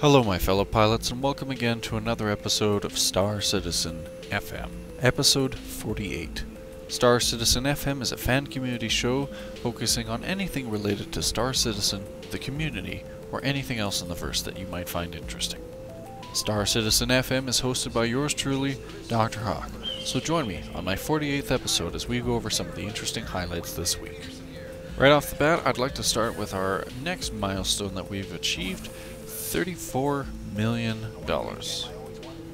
Hello my fellow pilots and welcome again to another episode of Star Citizen FM, episode 48. Star Citizen FM is a fan community show focusing on anything related to Star Citizen, the community, or anything else in the verse that you might find interesting. Star Citizen FM is hosted by yours truly, Dr. Hawk, so join me on my 48th episode as we go over some of the interesting highlights this week. Right off the bat, I'd like to start with our next milestone that we've achieved, $34 million.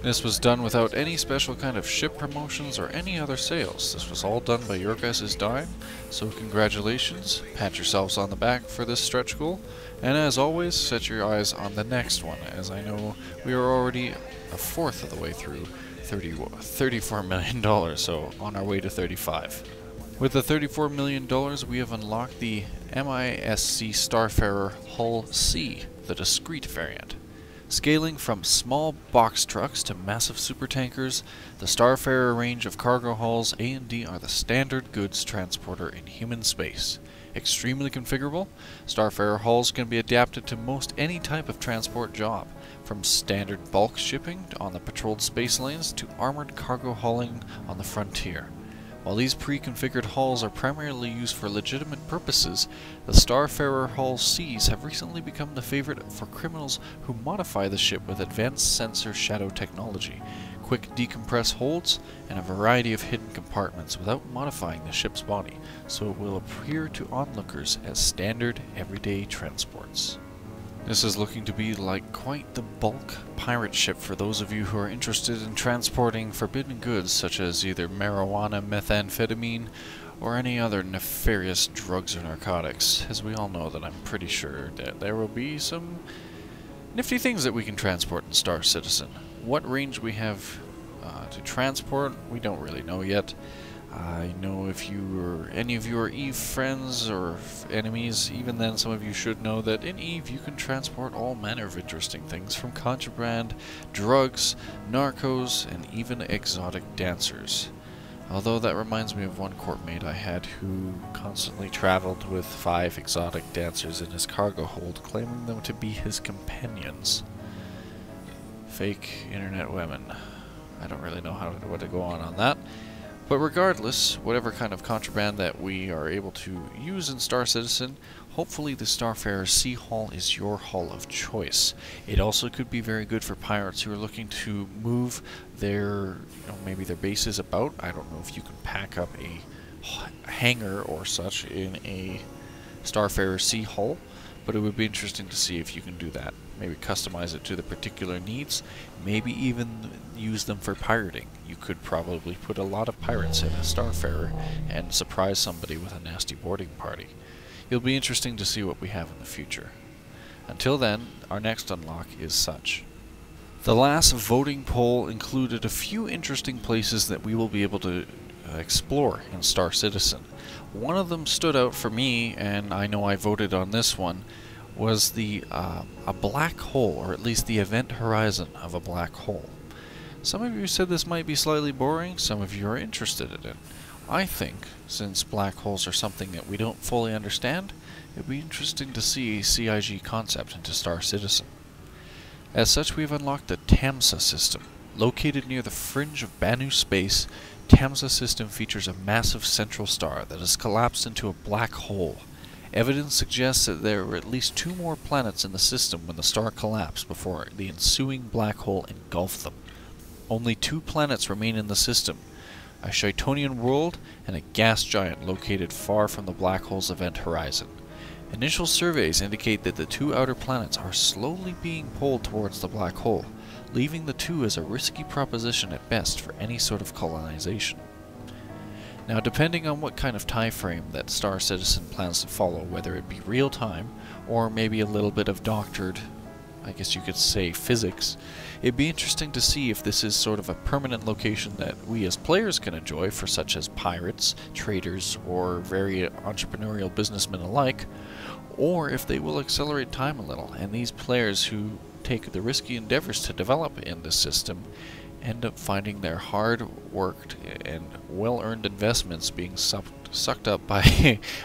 This was done without any special kind of ship promotions or any other sales. This was all done by your guys' dime, so congratulations, pat yourselves on the back for this stretch goal, and as always, set your eyes on the next one, as I know we are already a fourth of the way through $34 million, so on our way to 35. With the $34 million, we have unlocked the MISC Starfarer Hull C, the discrete variant. Scaling from small box trucks to massive supertankers, the Starfarer range of cargo hulls A&D are the standard goods transporter in human space. Extremely configurable, Starfarer hulls can be adapted to most any type of transport job, from standard bulk shipping on the patrolled space lanes to armored cargo hauling on the frontier. While these pre-configured hulls are primarily used for legitimate purposes, the Starfarer Hull Cs have recently become the favorite for criminals who modify the ship with advanced sensor shadow technology, quick decompress holds, and a variety of hidden compartments without modifying the ship's body, so it will appear to onlookers as standard everyday transports. This is looking to be like quite the bulk pirate ship for those of you who are interested in transporting forbidden goods such as either marijuana, methamphetamine, or any other nefarious drugs or narcotics, as we all know that I'm pretty sure that there will be some nifty things that we can transport in Star Citizen. What range we have to transport, we don't really know yet. I know if any of you are EVE friends or enemies, even then some of you should know that in EVE you can transport all manner of interesting things from contraband, drugs, narcos, and even exotic dancers. Although that reminds me of one courtmate I had who constantly traveled with 5 exotic dancers in his cargo hold, claiming them to be his companions. Fake internet women. I don't really know what to go on that. But regardless, whatever kind of contraband that we are able to use in Star Citizen, hopefully the Starfarer Sea Hull is your hull of choice. It also could be very good for pirates who are looking to move their, maybe their bases about. I don't know if you can pack up a hangar or such in a Starfarer Sea Hull, but it would be interesting to see if you can do that. Maybe customize it to the particular needs, maybe even use them for pirating. You could probably put a lot of pirates in a Starfarer and surprise somebody with a nasty boarding party. It'll be interesting to see what we have in the future. Until then, our next unlock is such. The last voting poll included a few interesting places that we will be able to explore in Star Citizen. One of them stood out for me, and I know I voted on this one, was a black hole, or at least the event horizon of a black hole. Some of you said this might be slightly boring, some of you are interested in it. I think, since black holes are something that we don't fully understand, it would be interesting to see a CIG concept into Star Citizen. As such, we've unlocked the TAMSA system. Located near the fringe of Banu space, TAMSA system features a massive central star that has collapsed into a black hole. Evidence suggests that there were at least 2 more planets in the system when the star collapsed before the ensuing black hole engulfed them. Only 2 planets remain in the system, a Shitonian world and a gas giant located far from the black hole's event horizon. Initial surveys indicate that the 2 outer planets are slowly being pulled towards the black hole, leaving the 2 as a risky proposition at best for any sort of colonization. Now, depending on what kind of time frame that Star Citizen plans to follow, whether it be real time or maybe a little bit of doctored, I guess you could say, physics, it'd be interesting to see if this is sort of a permanent location that we as players can enjoy for such as pirates, traders, or very entrepreneurial businessmen alike, or if they will accelerate time a little, and these players who take the risky endeavors to develop in this system end up finding their hard-worked and well-earned investments being sucked up by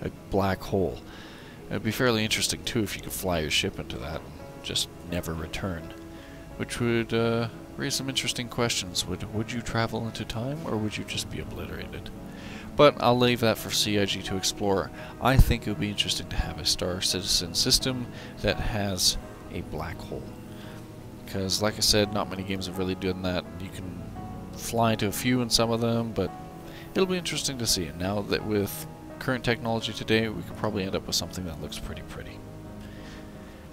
a black hole. It'd be fairly interesting too if you could fly your ship into that. just never return, which would raise some interesting questions. Would you travel into time, or would you just be obliterated? But I'll leave that for CIG to explore. I think it would be interesting to have a Star Citizen system that has a black hole. Because, like I said, not many games have really done that. You can fly into a few in some of them, but it'll be interesting to see. And now that with current technology today, we could probably end up with something that looks pretty.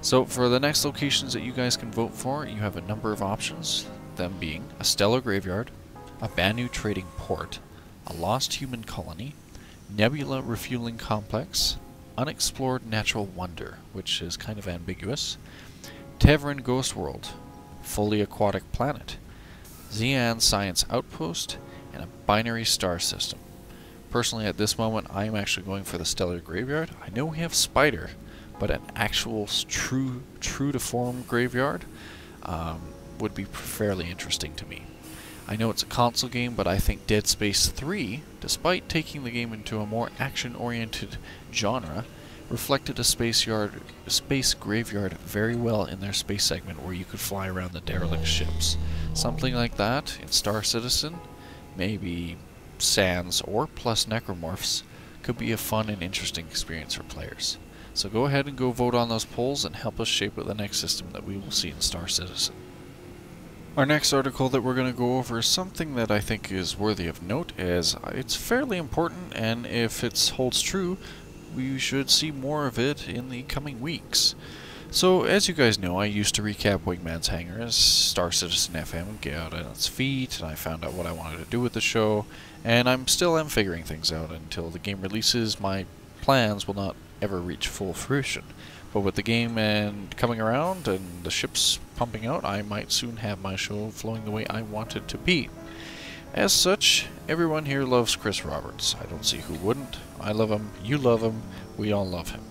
So for the next locations that you guys can vote for, you have a number of options, them being a stellar graveyard, a Banu trading port, a lost human colony, nebula refueling complex, unexplored natural wonder, which is kind of ambiguous, Tevran ghost world, fully aquatic planet, Xi'an science outpost, and a binary star system. Personally, at this moment, I am actually going for the stellar graveyard. I know we have Spider, but an actual true to form graveyard would be fairly interesting to me. I know it's a console game, but I think Dead Space 3, despite taking the game into a more action-oriented genre, reflected a space graveyard very well in their space segment, where you could fly around the derelict ships. Something like that in Star Citizen, maybe Sans or plus Necromorphs, could be a fun and interesting experience for players. So go ahead and go vote on those polls and help us shape the next system that we will see in Star Citizen. Our next article that we're going to go over is something that I think is worthy of note, as it's fairly important, and if it holds true, we should see more of it in the coming weeks. So, as you guys know, I used to recap Wingman's Hangar as Star Citizen FM, get out on its feet, and I found out what I wanted to do with the show, and I'm still figuring things out. Until the game releases, my plans will not ever reach full fruition. But with the game coming around and the ships pumping out, I might soon have my show flowing the way I want it to be. As such, everyone here loves Chris Roberts. I don't see who wouldn't. I love him, you love him, we all love him.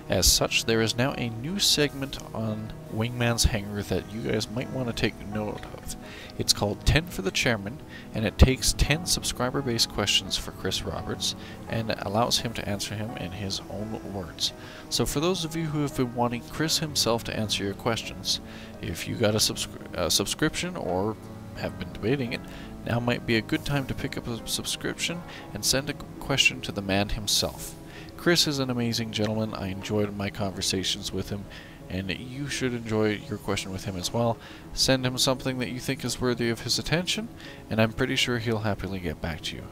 As such, there is now a new segment on Wingman's Hangar that you guys might want to take note of. It's called 10 for the Chairman, and it takes 10 subscriber-based questions for Chris Roberts and allows him to answer him in his own words. So for those of you who have been wanting Chris himself to answer your questions, if you got a subscription or have been debating it, now might be a good time to pick up a subscription and send a question to the man himself. Chris is an amazing gentleman. I enjoyed my conversations with him, and you should enjoy your question with him as well. Send him something that you think is worthy of his attention, and I'm pretty sure he'll happily get back to you.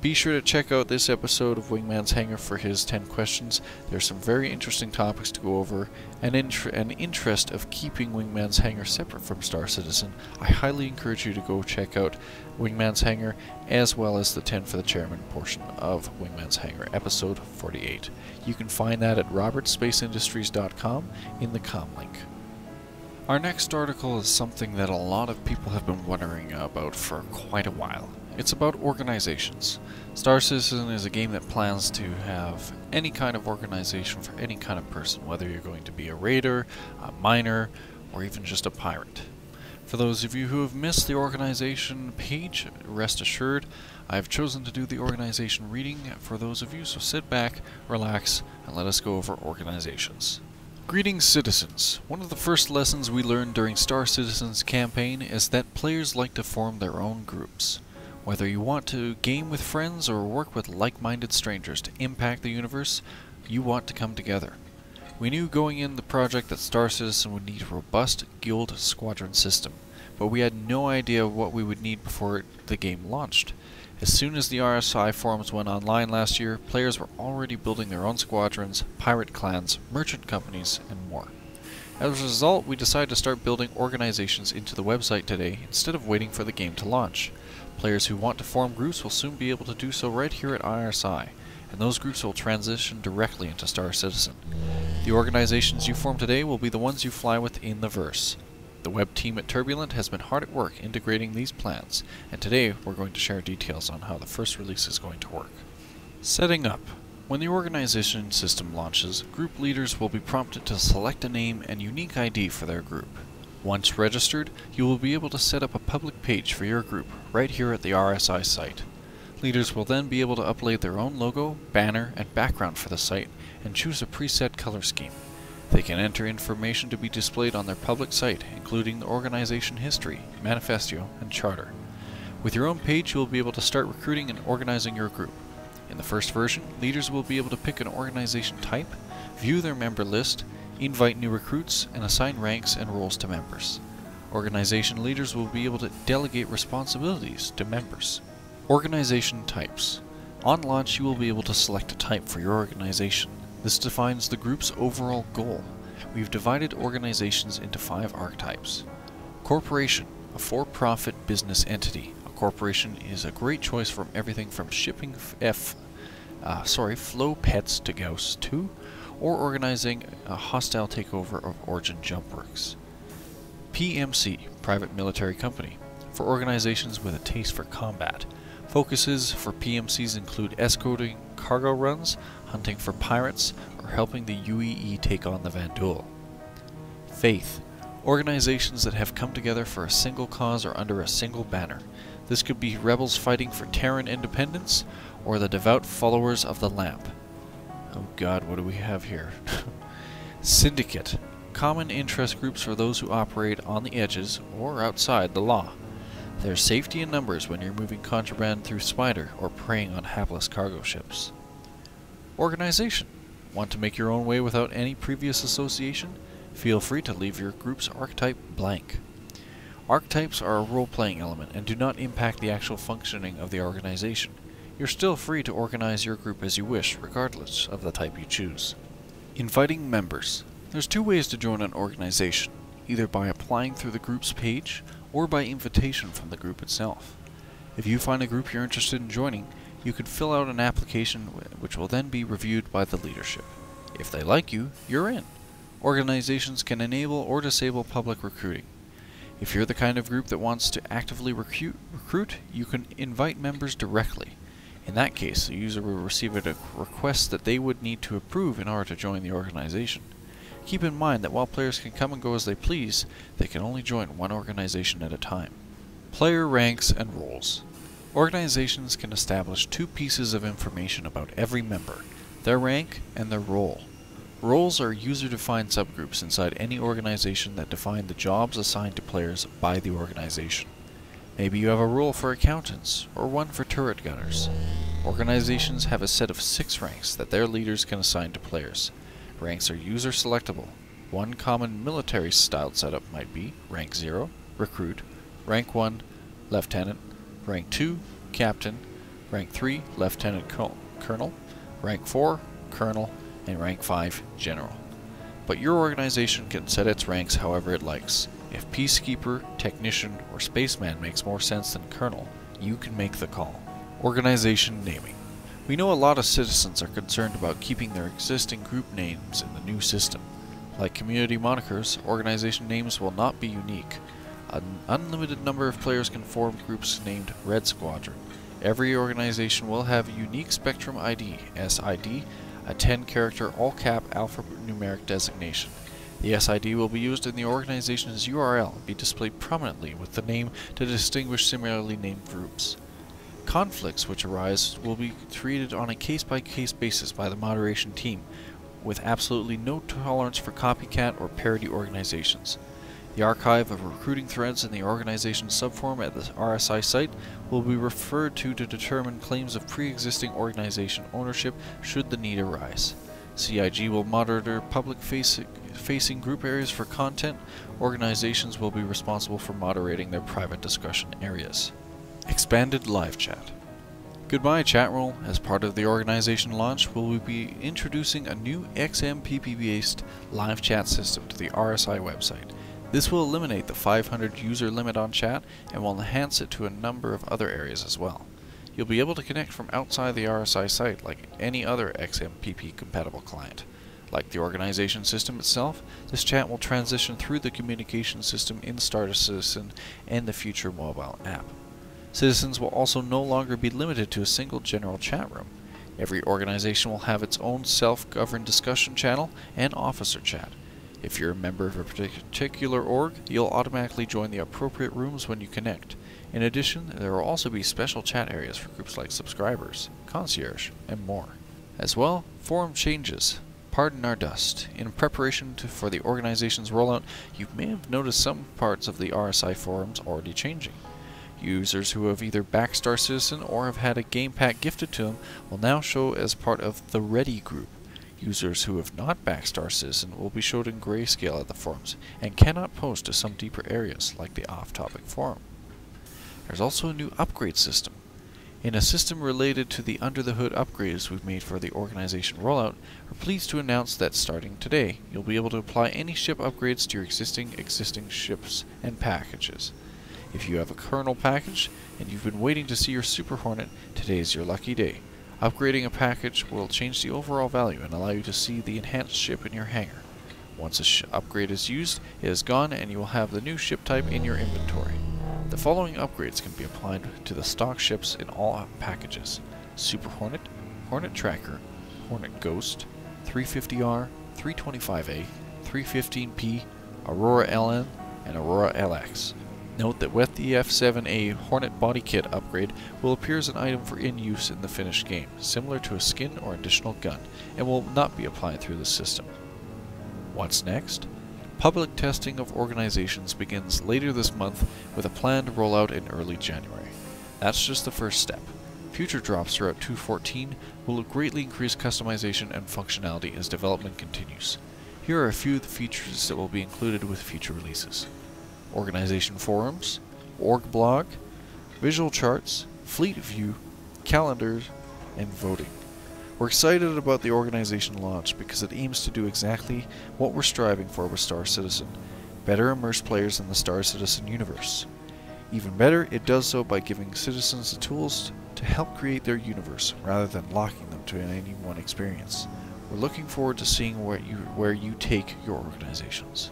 Be sure to check out this episode of Wingman's Hangar for his 10 questions. There's some very interesting topics to go over, and an interest of keeping Wingman's Hangar separate from Star Citizen. I highly encourage you to go check out Wingman's Hangar, as well as the 10 for the Chairman portion of Wingman's Hangar, episode 48. You can find that at robertspaceindustries.com in the com link. Our next article is something that a lot of people have been wondering about for quite a while. It's about organizations. Star Citizen is a game that plans to have any kind of organization for any kind of person, whether you're going to be a raider, a miner, or even just a pirate. For those of you who have missed the organization page, rest assured, I've chosen to do the organization reading for those of you, so sit back, relax, and let us go over organizations. Greetings, citizens. One of the first lessons we learned during Star Citizen's campaign is that players like to form their own groups. Whether you want to game with friends or work with like-minded strangers to impact the universe, you want to come together. We knew going in the project that Star Citizen would need a robust guild squadron system, but we had no idea what we would need before the game launched. As soon as the RSI forums went online last year, players were already building their own squadrons, pirate clans, merchant companies, and more. As a result, we decided to start building organizations into the website today instead of waiting for the game to launch. Players who want to form groups will soon be able to do so right here at RSI, and those groups will transition directly into Star Citizen. The organizations you form today will be the ones you fly with in the verse. The web team at Turbulent has been hard at work integrating these plans, and today we're going to share details on how the first release is going to work. Setting up. When the organization system launches, group leaders will be prompted to select a name and unique ID for their group. Once registered, you will be able to set up a public page for your group right here at the RSI site. Leaders will then be able to upload their own logo, banner, and background for the site and choose a preset color scheme. They can enter information to be displayed on their public site, including the organization history, manifesto, and charter. With your own page, you will be able to start recruiting and organizing your group. In the first version, leaders will be able to pick an organization type, view their member list, invite new recruits, and assign ranks and roles to members. Organization leaders will be able to delegate responsibilities to members. Organization types. On launch, you will be able to select a type for your organization. This defines the group's overall goal. We've divided organizations into 5 archetypes. Corporation, a for-profit business entity. A corporation is a great choice from everything from shipping flow pets to Gauss 2, or organizing a hostile takeover of Origin Jumpworks. PMC, private military company, for organizations with a taste for combat. Focuses for PMCs include escorting cargo runs, hunting for pirates, or helping the UEE take on the Vandul. Faith, organizations that have come together for a single cause or under a single banner. This could be rebels fighting for Terran independence, or the devout followers of the Lamp. Oh god, what do we have here? Syndicate, common interest groups for those who operate on the edges or outside the law. There's safety in numbers when you're moving contraband through Spider or preying on hapless cargo ships. Organization. Want to make your own way without any previous association? Feel free to leave your group's archetype blank. Archetypes are a role-playing element and do not impact the actual functioning of the organization. You're still free to organize your group as you wish, regardless of the type you choose. Inviting members. There's 2 ways to join an organization, either by applying through the group's page or by invitation from the group itself. If you find a group you're interested in joining, you could fill out an application which will then be reviewed by the leadership. If they like you, you're in. Organizations can enable or disable public recruiting. If you're the kind of group that wants to actively recruit, you can invite members directly. In that case, the user will receive a request that they would need to approve in order to join the organization. Keep in mind that while players can come and go as they please, they can only join one organization at a time. Player ranks and roles. Organizations can establish 2 pieces of information about every member, their rank and their role. Roles are user-defined subgroups inside any organization that define the jobs assigned to players by the organization. Maybe you have a role for accountants, or one for turret gunners. Organizations have a set of 6 ranks that their leaders can assign to players. Ranks are user-selectable. One common military-styled setup might be Rank 0, Recruit, Rank 1, Lieutenant, Rank 2, Captain, Rank 3, Lieutenant Colonel, Rank 4, Colonel, and Rank 5, General. But your organization can set its ranks however it likes. If Peacekeeper, Technician, or Spaceman makes more sense than Colonel, you can make the call. Organization naming. We know a lot of citizens are concerned about keeping their existing group names in the new system. Like community monikers, organization names will not be unique. An unlimited number of players can form groups named Red Squadron. Every organization will have a unique Spectrum ID, SID, a 10-character all-cap alphanumeric designation. The SID will be used in the organization's URL and be displayed prominently with the name to distinguish similarly named groups. Conflicts which arise will be treated on a case-by-case basis by the moderation team, with absolutely no tolerance for copycat or parody organizations. The archive of recruiting threads in the organization subforum at the RSI site will be referred to determine claims of pre-existing organization ownership should the need arise. CIG will monitor public-facing group areas for content. Organizations will be responsible for moderating their private discussion areas. Expanded live chat. Goodbye chat roll. As part of the organization launch, we will be introducing a new XMPP-based live chat system to the RSI website. This will eliminate the 500 user limit on chat and will enhance it to a number of other areas as well. You'll be able to connect from outside the RSI site like any other XMPP compatible client. Like the organization system itself, this chat will transition through the communication system in Star Citizen and the future mobile app. Citizens will also no longer be limited to a single general chat room. Every organization will have its own self-governed discussion channel and officer chat. If you're a member of a particular org, you'll automatically join the appropriate rooms when you connect. In addition, there will also be special chat areas for groups like subscribers, concierge, and more. As well, forum changes. Pardon our dust. In preparation for the organization's rollout, you may have noticed some parts of the RSI forums already changing. Users who have either backed Star Citizen or have had a game pack gifted to them will now show as part of the Ready group. Users who have not backed Star Citizen will be showed in grayscale at the forums and cannot post to some deeper areas like the off-topic forum. There's also a new upgrade system. In a system related to the under-the-hood upgrades we've made for the organization rollout, we're pleased to announce that starting today, you'll be able to apply any ship upgrades to your existing ships and packages. If you have a kernel package and you've been waiting to see your Super Hornet, today is your lucky day. Upgrading a package will change the overall value and allow you to see the enhanced ship in your hangar. Once a upgrade is used, it is gone and you will have the new ship type in your inventory. The following upgrades can be applied to the stock ships in all packages: Super Hornet, Hornet Tracker, Hornet Ghost, 350R, 325A, 315P, Aurora LN, and Aurora LX. Note that with the F7A Hornet body kit upgrade will appear as an item for in-use in the finished game, similar to a skin or additional gun, and will not be applied through the system. What's next? Public testing of organizations begins later this month with a planned rollout in early January. That's just the first step. Future drops throughout 2.14 will greatly increase customization and functionality as development continues. Here are a few of the features that will be included with future releases: organization forums, org blog, visual charts, fleet view, calendars, and voting. We're excited about the organization launch because it aims to do exactly what we're striving for with Star Citizen: better immerse players in the Star Citizen universe. Even better, it does so by giving citizens the tools to help create their universe rather than locking them to any one experience. We're looking forward to seeing where you take your organizations.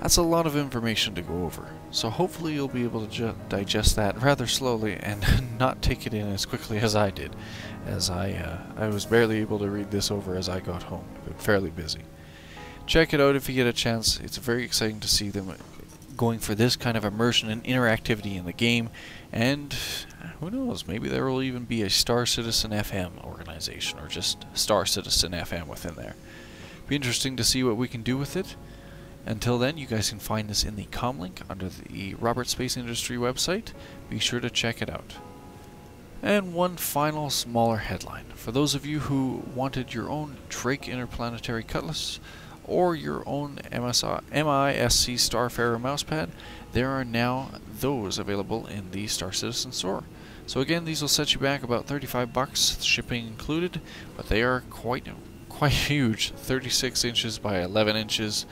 That's a lot of information to go over, so hopefully you'll be able to digest that rather slowly and not take it in as quickly as I did, as I was barely able to read this over as I got home. I've been fairly busy. Check it out if you get a chance. It's very exciting to see them going for this kind of immersion and interactivity in the game, and who knows, maybe there will even be a Star Citizen FM organization, or just Star Citizen FM within there. Be interesting to see what we can do with it. Until then, you guys can find this in the com link under the Robert Space Industry website. Be sure to check it out. And one final smaller headline. For those of you who wanted your own Drake Interplanetary Cutlass or your own MISC Starfarer mousepad, there are now those available in the Star Citizen store. So again, these will set you back about $35, shipping included, but they are quite huge, 36 inches by 11 inches.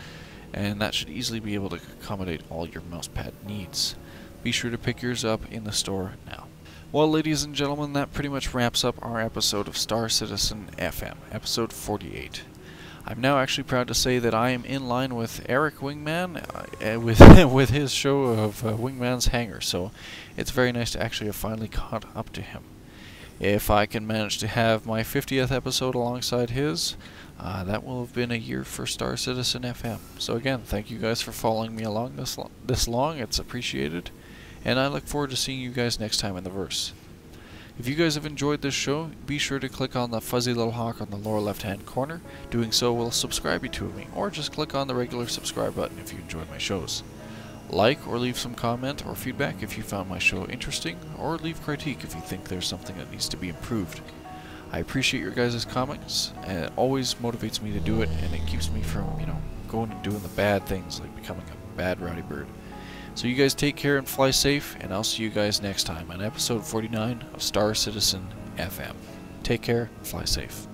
And that should easily be able to accommodate all your mousepad needs. Be sure to pick yours up in the store now. Well, ladies and gentlemen, that pretty much wraps up our episode of Star Citizen FM, episode 48. I'm now actually proud to say that I am in line with Eric Wingman with his show of Wingman's Hangar, so it's very nice to actually have finally caught up to him. If I can manage to have my 50th episode alongside his, that will have been a year for Star Citizen FM. So again, thank you guys for following me along this long. It's appreciated. And I look forward to seeing you guys next time in the verse. If you guys have enjoyed this show, be sure to click on the fuzzy little hawk on the lower left-hand corner. Doing so will subscribe you to me, or just click on the regular subscribe button if you enjoyed my shows. Like or leave some comment or feedback if you found my show interesting, or leave critique if you think there's something that needs to be improved. I appreciate your guys' comments, and it always motivates me to do it, and it keeps me from, going and doing the bad things like becoming a bad rowdy bird. So you guys take care and fly safe, and I'll see you guys next time on episode 49 of Star Citizen FM. Take care, fly safe.